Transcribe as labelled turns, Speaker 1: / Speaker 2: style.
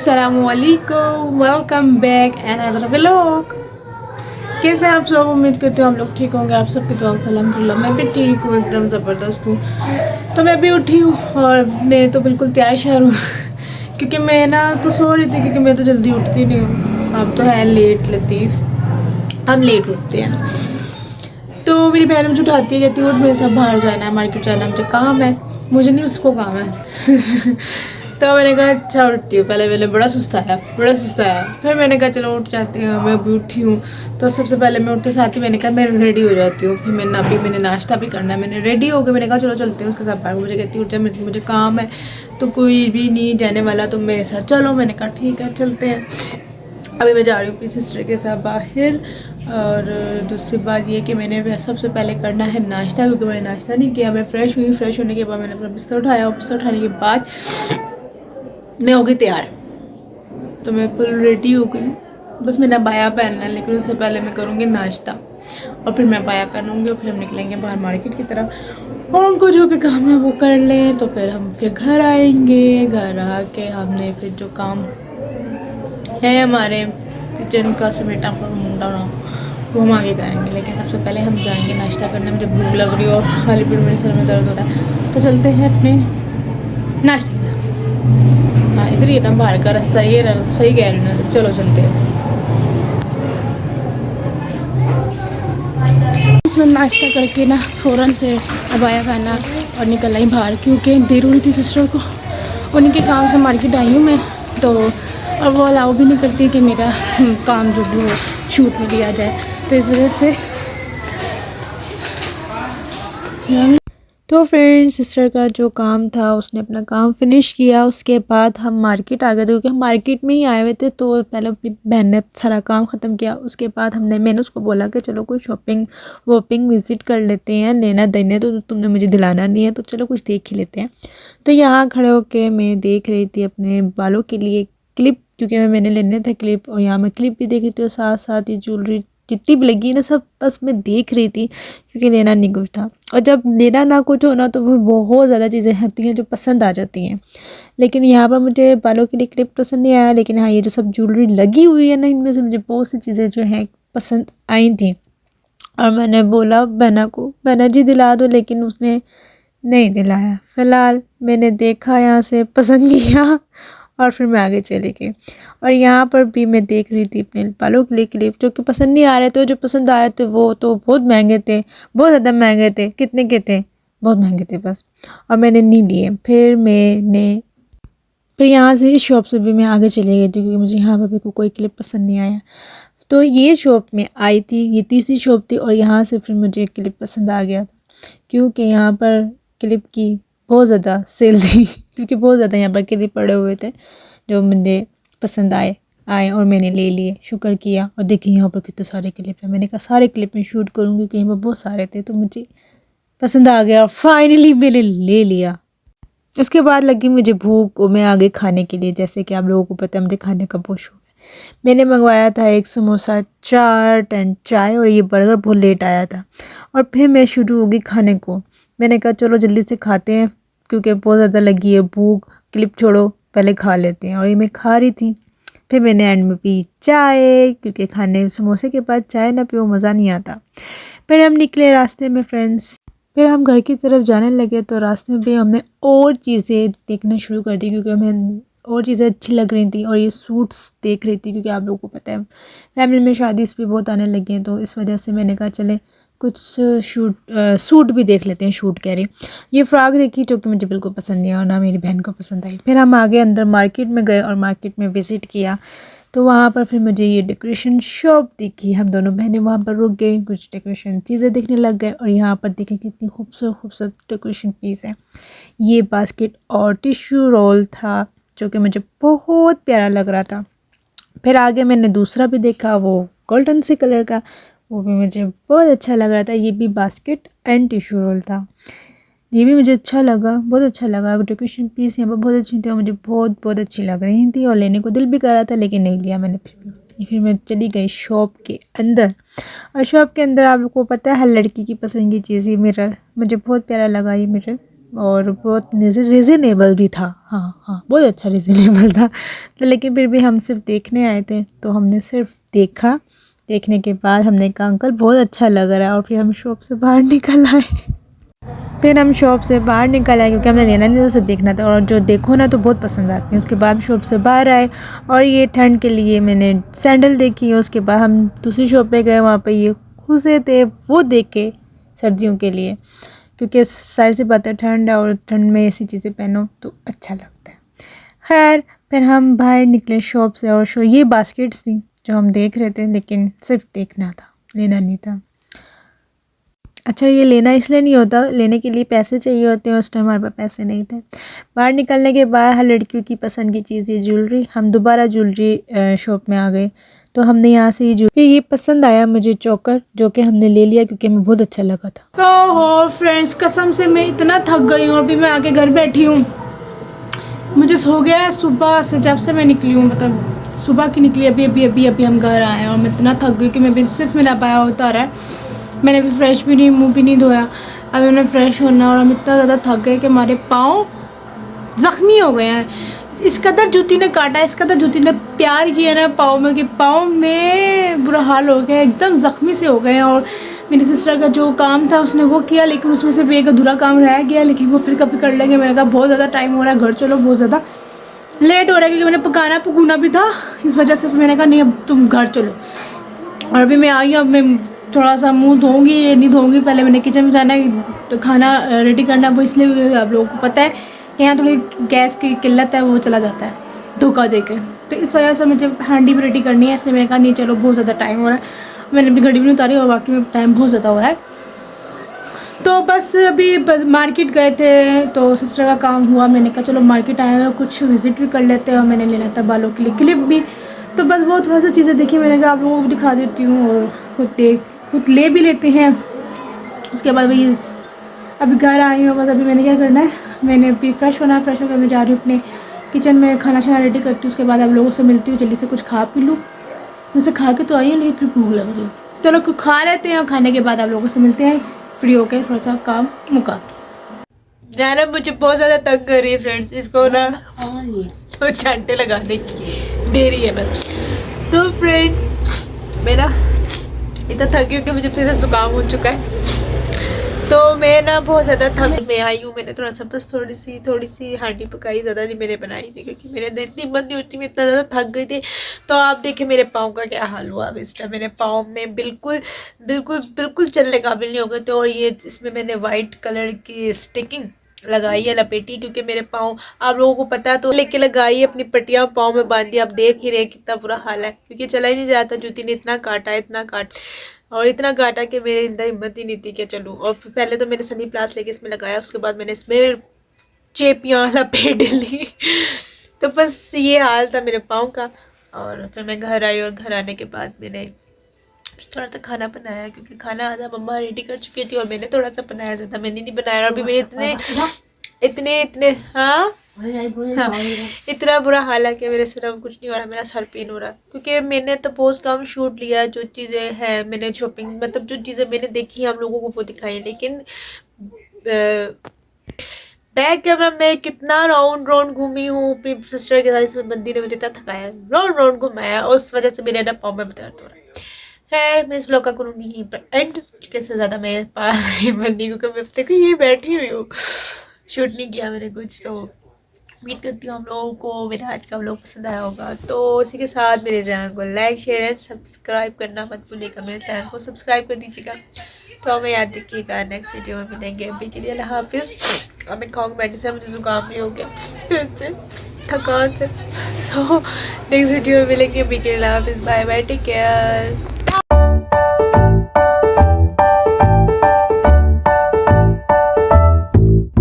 Speaker 1: अस्सलामुअलैकुम, welcome back and other vlog. कैसे हैं आप सब? उम्मीद करते हो हम लोग ठीक होंगे। आप सबकी दुआ से अल्हम्दुलिल्लाह मैं भी ठीक हूँ, एकदम ज़बरदस्त हूँ। तो मैं भी उठी हूँ और मैं तो बिल्कुल तैयार शहर हूँ क्योंकि मैं ना तो सो रही थी, क्योंकि मैं तो जल्दी उठती नहीं हूँ। अब तो है लेट लतीफ़, हम लेट उठते हैं। तो मेरी बहन मुझे उठाती है, कहती है उठ, मेरे साथ बाहर जाना है, मार्केट जाना है। मुझे काम है, मुझे नहीं उसको काम है तो मैंने कहा अच्छा उठती हूँ। पहले पहले बड़ा सुस्ता है, फिर मैंने कहा चलो उठ जाती हूँ। मैं अभी उठी हूँ तो सबसे पहले मैं उठते साथ ही मैंने कहा मैं रेडी हो जाती हूँ। फिर मैंने नाश्ता भी करना है, मैंने रेडी हो गई। मैंने कहा चलो चलते हैं उसके साथ बाहर। मुझे कहती उठ जा, मुझे काम है, तो कोई भी नहीं जाने वाला, तो मेरे साथ चलो। मैंने कहा ठीक है चलते हैं। अभी मैं जा रही हूँ अपनी सिस्टर के साथ बाहर। और दूसरी बात ये कि मैंने सबसे पहले करना है नाश्ता, क्योंकि मैंने नाश्ता नहीं किया। मैं फ्रेश हुई, फ्रेश होने के बाद मैंने अपना बिस्तर उठाया और बिस्तर उठाने के बाद मैं हो गई तैयार। तो मैं फुल रेडी हो गई, बस मैंने बाया पहनना है, लेकिन उससे पहले मैं करूँगी नाश्ता और फिर मैं बाया पहनूँगी और फिर हम निकलेंगे बाहर मार्केट की तरफ। और उनको जो भी काम है वो कर लें, तो फिर हम फिर घर आएंगे। घर आके हमने फिर जो काम है हमारे किचन का समेटा मुंडा वो हम आगे करेंगे। लेकिन सबसे पहले हम जाएंगे नाश्ता करने। मुझे भूख लग रही है और खाली पेट मेरे सर में दर्द हो रहा है, तो चलते हैं अपने नाश्ते की तरफ। हाँ इधर ही ना बाहर का रास्ता, ये सही कह रही हूँ। चलो चलते हैं। इसमें नाश्ता करके ना फ़ौरन से अबाया खाना और निकल आई बाहर, क्योंकि देर हुई थी सिस्टर को। उनके काम से मार्केट आई हूँ मैं, तो अब वो अलाउ भी नहीं करती कि मेरा काम जो भी हो शूट में लिया जाए, तो इस वजह से। तो फ्रेंड्स, सिस्टर का जो काम था उसने अपना काम फिनिश किया। उसके बाद हम मार्केट आ गए थे, क्योंकि हम मार्केट में ही आए हुए थे। तो पहले अपनी बहन ने सारा काम ख़त्म किया। उसके बाद मैंने उसको बोला कि चलो कुछ शॉपिंग वॉपिंग विज़िट कर लेते हैं, लेना देना तो तुमने मुझे दिलाना नहीं है, तो चलो कुछ देख ही लेते हैं। तो यहाँ खड़े होके मैं देख रही थी अपने बालों के लिए क्लिप, क्योंकि मैंने लेने थे क्लिप। और यहाँ मैं क्लिप भी देख रही थी और साथ साथ ही ज्वेलरी जितनी भी लगी ना सब बस मैं देख रही थी, क्योंकि लेना नहीं कुछ था। और जब लेना ना कुछ हो ना, तो वो बहुत ज़्यादा चीज़ें होती हैं जो पसंद आ जाती हैं। लेकिन यहाँ पर मुझे बालों के लिए क्लिप पसंद नहीं आया, लेकिन हाँ ये जो सब ज्वेलरी लगी हुई है ना, इनमें से मुझे बहुत सी चीज़ें जो हैं पसंद आई थी। और मैंने बोला बहना को, बहना जी दिला दो, लेकिन उसने नहीं दिलाया। फ़िलहाल मैंने देखा, यहाँ से पसंद किया और फिर मैं आगे चली गई। और यहाँ पर भी मैं देख रही थी अपने बालों के लिए क्लिप, जो कि पसंद नहीं आ रहे थे। जो पसंद आए थे वो तो बहुत महंगे थे, बहुत ज़्यादा महंगे थे। कितने के थे? बहुत महंगे थे बस। और मैंने नहीं लिए। फिर यहाँ से इस शॉप से भी मैं आगे चली गई थी, क्योंकि मुझे यहाँ पर भी कोई क्लिप पसंद नहीं आया। तो ये शॉप में आई थी, ये तीसरी शॉप थी, और यहाँ से फिर मुझे क्लिप पसंद आ गया था, क्योंकि यहाँ पर क्लिप की बहुत ज़्यादा सेल थी क्योंकि बहुत ज़्यादा यहाँ पर क्लिप पड़े हुए थे जो मुझे पसंद आए और मैंने ले लिए। शुक्र किया। और देखिए यहाँ पर कितने सारे क्लिप हैं। मैंने कहा सारे क्लिप में शूट करूँगी, क्योंकि यहाँ पर बहुत सारे थे, तो मुझे पसंद आ गया और फाइनली मैंने ले लिया। उसके बाद लगी मुझे भूख और मैं आगे खाने के लिए। जैसे कि आप लोगों को पता है मुझे खाने का बहुत शौक है। मैंने मंगवाया था एक समोसा, चाट एंड चाय, और ये बर्गर बहुत लेट आया था। और फिर मैं शुरू हो गई खाने को। मैंने कहा चलो जल्दी से खाते हैं, क्योंकि बहुत ज़्यादा लगी है भूख। क्लिप छोड़ो, पहले खा लेते हैं। और ये मैं खा रही थी। फिर मैंने एंड में पी चाय, क्योंकि खाने समोसे के बाद चाय ना पियो मज़ा नहीं आता। फिर हम निकले रास्ते में फ्रेंड्स। फिर हम घर की तरफ जाने लगे, तो रास्ते में भी हमने और चीज़ें देखना शुरू कर दी, क्योंकि हमें और चीज़ें अच्छी लग रही थी। और ये सूट्स देख रही थी, क्योंकि आप लोगों को पता है फैमिली में शादीज़ भी बहुत आने लगी हैं, तो इस वजह से मैंने कहा चले कुछ सूट भी देख लेते हैं। शूट कह रही, ये फ़्रॉक देखी जो कि मुझे बिल्कुल पसंद नहीं आई और ना मेरी बहन को पसंद आई। फिर हम आगे अंदर मार्केट में गए और मार्केट में विज़िट किया, तो वहाँ पर फिर मुझे ये डेकोरेशन शॉप दिखी। हम दोनों बहनें वहाँ पर रुक गई, कुछ डेकोरेशन चीज़ें देखने लग गए। और यहाँ पर देखें कितनी खूबसूरत खूबसूरत डेकोरेशन पीस है। ये बास्केट और टिश्यू रोल था, जो कि मुझे बहुत प्यारा लग रहा था। फिर आगे मैंने दूसरा भी देखा, वो गोल्डन से कलर का, वो भी मुझे बहुत अच्छा लग रहा था। ये भी बास्केट एंड टिश्यू रोल था, ये भी मुझे अच्छा लगा, बहुत अच्छा लगा। डेकोरेशन पीस यहाँ पर बहुत अच्छी थी और मुझे बहुत बहुत अच्छी लग रही थी, और लेने को दिल भी कर रहा था, लेकिन नहीं लिया मैंने। फिर मैं चली गई शॉप के अंदर। और शॉप के अंदर आप लोगों को पता है हर लड़की की पसंद की चीज़, ये मिरर मुझे बहुत प्यारा लगा। ये मिरर और बहुत रिजनेबल भी था। हाँ हाँ, बहुत अच्छा रिजनेबल था। तो लेकिन फिर भी हम सिर्फ देखने आए थे, तो हमने सिर्फ देखा। देखने के बाद हमने कहा अंकल बहुत अच्छा लग रहा है, और फिर हम शॉप से बाहर निकल आए। फिर हम शॉप से बाहर निकल आए क्योंकि हमने लेना नहीं था, सिर्फ देखना था, और जो देखो ना तो बहुत पसंद आती है। उसके बाद हम शॉप से बाहर आए और ये ठंड के लिए मैंने सैंडल देखी। उसके बाद हम दूसरी शॉप पे गए, वहाँ पे ये खुशे थे वो देख के सर्दियों के लिए, क्योंकि सारी सी बातें ठंड है और ठंड में ऐसी चीज़ें पहनो तो अच्छा लगता है। खैर फिर हम बाहर निकले शॉप से, और ये बास्केट्स थी जो हम देख रहे थे, लेकिन सिर्फ देखना था, लेना नहीं था। अच्छा, ये लेना इसलिए नहीं होता, लेने के लिए पैसे चाहिए होते हैं, उस टाइम हमारे पास पैसे नहीं थे। बाहर निकलने के बाद हर लड़कियों की पसंद की चीज़ ये ज्वेलरी। हम दोबारा ज्वेलरी शॉप में आ गए, तो हमने यहाँ से ये पसंद आया मुझे चोकर, जो कि हमने ले लिया क्योंकि हमें बहुत अच्छा लगा था।
Speaker 2: तो हो फ्रेंड्स, कसम से मैं इतना थक गई हूँ, अभी मैं आके घर बैठी हूँ। मुझे सो गया है सुबह से, जब से मैं निकली हूँ, मतलब सुबह की निकली, अभी हम घर आए हैं, और मैं इतना थक गई कि मैं भी सिर्फ मेरा बाया उतारा है। मैंने अभी फ्रेश भी नहीं, मुंह भी नहीं धोया, अभी मैंने फ्रेश होना, और हम इतना ज़्यादा थक गए कि हमारे पाँव ज़ख्मी हो गए हैं। इस कदर जूती ने काटा, इस कदर जूती ने प्यार किया ना पाँव में, कि पाँव में बुरा हाल हो गया, एकदम ज़ख्मी से हो गए हैं। और मेरी सिस्टर का जो काम था उसने वो किया, लेकिन उसमें से भी एक अधूरा काम रह गया, लेकिन वो फिर कभी कर लेंगे। मैंने कहा बहुत ज़्यादा टाइम हो रहा है, घर चलो, बहुत ज़्यादा लेट हो रहा है, क्योंकि मैंने पकाना भी था, इस वजह से फिर मैंने कहा नहीं अब तुम घर चलो। और अभी मैं आई, अब मैं थोड़ा सा मुंह धोऊंगी, नहीं धोऊंगी, पहले मैंने किचन में जाना है, तो खाना रेडी करना, वो इसलिए आप लोगों को पता है यहाँ थोड़ी गैस की किल्लत है, वो चला जाता है धोखा दे के, तो इस वजह से मुझे हांडी भी रेडी करनी है, इसलिए मैंने कहा नहीं चलो बहुत ज़्यादा टाइम हो रहा है। मैंने अपनी घड़ी भी नहीं उतारी, और बाकी में टाइम बहुत ज़्यादा हो रहा है। तो बस अभी मार्केट गए थे, तो सिस्टर का काम हुआ, मैंने कहा चलो मार्केट आए हैं, कुछ विज़िट भी कर लेते हैं, और मैंने लेना था बालों के लिए क्लिप भी, तो बस वो थोड़ा सा चीज़ें देखी, मैंने कहा आप लोगों को भी दिखा देती हूँ, और खुद ले भी लेते हैं। उसके बाद भाई अभी घर आई हूँ, बस अभी मैंने क्या करना है, मैंने अभी फ्रेश होना है, फ्रेश होकर मैं जा रही हूँ अपने किचन में, खाना शाना रेडी करती हूँ। उसके बाद आप लोगों से मिलती हूँ, जल्दी से कुछ खा पी लूँ, वैसे खा के तो आई हूँ लेकिन फिर भूख लग रही है, चलो कुछ खा लेते हैं, और खाने के बाद आप लोगों से मिलते हैं फ्री होकर, थोड़ा सा काम मुका के। जाना मुझे बहुत ज़्यादा तंग कर रही है फ्रेंड्स, इसको ना तो छांटे लगाने की दे रही है बस। तो फ्रेंड्स मेरा इतना थकी हूँ कि मुझे फिर से जुकाम हो चुका है, तो मैं ना बहुत ज़्यादा थक में आई हूँ। मैंने थोड़ा सा बस थोड़ी सी हांडी पकाई, ज़्यादा नहीं मैंने बनाई थी, क्योंकि मेरे दिन इतनी हिम्मत नहीं होती, मैं इतना ज़्यादा थक गई थी। तो आप देखिए मेरे पाँव का क्या हाल हुआ। अब इस टाइम मेरे पाँव में बिल्कुल चलने काबिल नहीं हो गए थे। और ये इसमें मैंने वाइट कलर की स्टिकिंग लगाई है, लपेटी, क्योंकि मेरे पाँव आप लोगों को पता है, तो लेके लगाई अपनी पट्टियाँ पाँव में बांधी। आप देख ही रहे कितना बुरा हाल है, क्योंकि चला ही नहीं जाता, जूती ने इतना काटा कि मेरे अंदर हिम्मत ही नहीं थी कि चलूँ। और पहले तो मैंने सनी प्लास लेके इसमें लगाया, उसके बाद मैंने इसमें चेपियाँ लपेट ली। तो बस ये हाल था मेरे पाँव का। और फिर मैं घर आई, और घर आने के बाद मैंने थोड़ा सा खाना बनाया, क्योंकि खाना आधा मम्मा रेडी कर चुकी थी, और मैंने थोड़ा सा बनाया, ज़्यादा मैंने नहीं बनाया। और अभी मेरे इतने हाँ इतना बुरा हाल है कि मेरे सिर अब कुछ नहीं हो रहा, मेरा सर पेन हो रहा है, क्योंकि मैंने तो बहुत कम शूट लिया। जो चीज़ें हैं मैंने शॉपिंग, मतलब जो चीज़ें मैंने देखी हम लोगों को वो दिखाई, लेकिन बैक कैमरा में कितना राउंड घूमी हूँ अपनी सिस्टर के साथ, इसमें बंदी ने मुझे इतना थकाया, राउंड घुमाया, और उस वजह से मेरे ना पाँव में दर्द हो रहा है। खैर मैं इस व्लॉग का करूँगी यहीं पर एंड, क्योंकि इससे ज़्यादा मेरे पास हिम्मत नहीं, क्योंकि मैं देखो यही बैठी हुई हूँ, शूट नहीं किया मैंने कुछ। तो उम्मीद करती हूँ हम लोगों को मेरा आज का व्लॉग पसंद आया होगा। तो इसी के साथ मेरे चैनल को लाइक शेयर एंड सब्सक्राइब करना मत भूलिएगा, मेरे चैनल को सब्सक्राइब कर दीजिएगा। तो हमें याद रखिएगा, नेक्स्ट वीडियो में मिलेंगे। अभी के लिए अल्लाह हाफिज़। अब मैं खाऊंगी बैठने से, मुझे जुकाम भी हो गया फिर से थकान से। सो नेक्स्ट वीडियो में मिलेंगे। अभी के लिए अल्लाह हाफिज़, बाय बाय, टेक केयर।